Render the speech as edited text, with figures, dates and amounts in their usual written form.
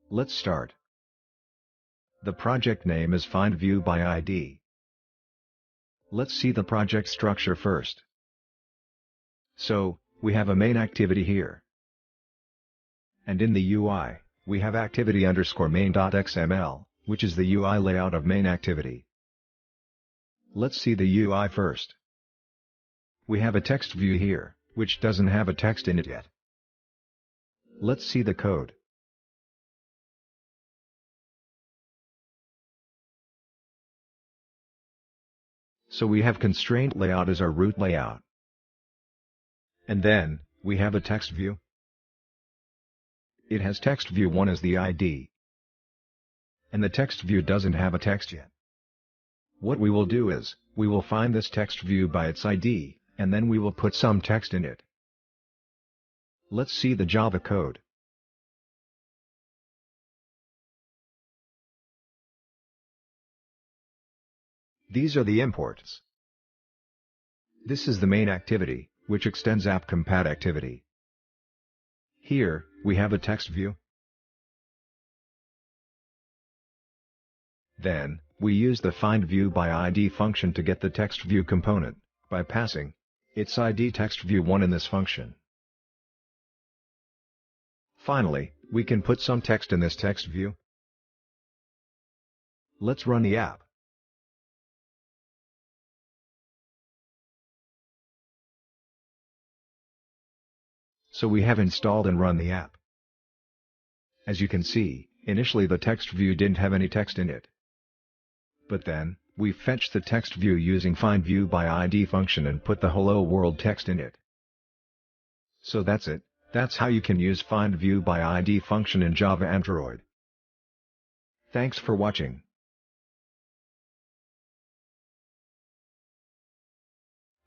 Let's start. The project name is Findview by ID. Let's see the project structure first. So, we have a main activity here. And in the UI, we have activity_main.xml, which is the UI layout of main activity. Let's see the UI first. We have a text view here, which doesn't have a text in it yet. Let's see the code. So we have constraint layout as our root layout. And then, we have a text view. It has text view 1 as the ID. And the text view doesn't have a text yet. What we will do is, we will find this text view by its ID, and then we will put some text in it. Let's see the Java code. These are the imports. This is the main activity, which extends app_compat activity. Here, we have a text view. Then, we use the FindViewById function to get the text view component, by passing its ID text view 1 in this function. Finally, we can put some text in this text view. Let's run the app. So we have installed and run the app. As you can see, initially the text view didn't have any text in it. But then, we fetched the text view using FindViewById function and put the hello world text in it. So that's it. That's how you can use FindViewById function in Java Android. Thanks for watching.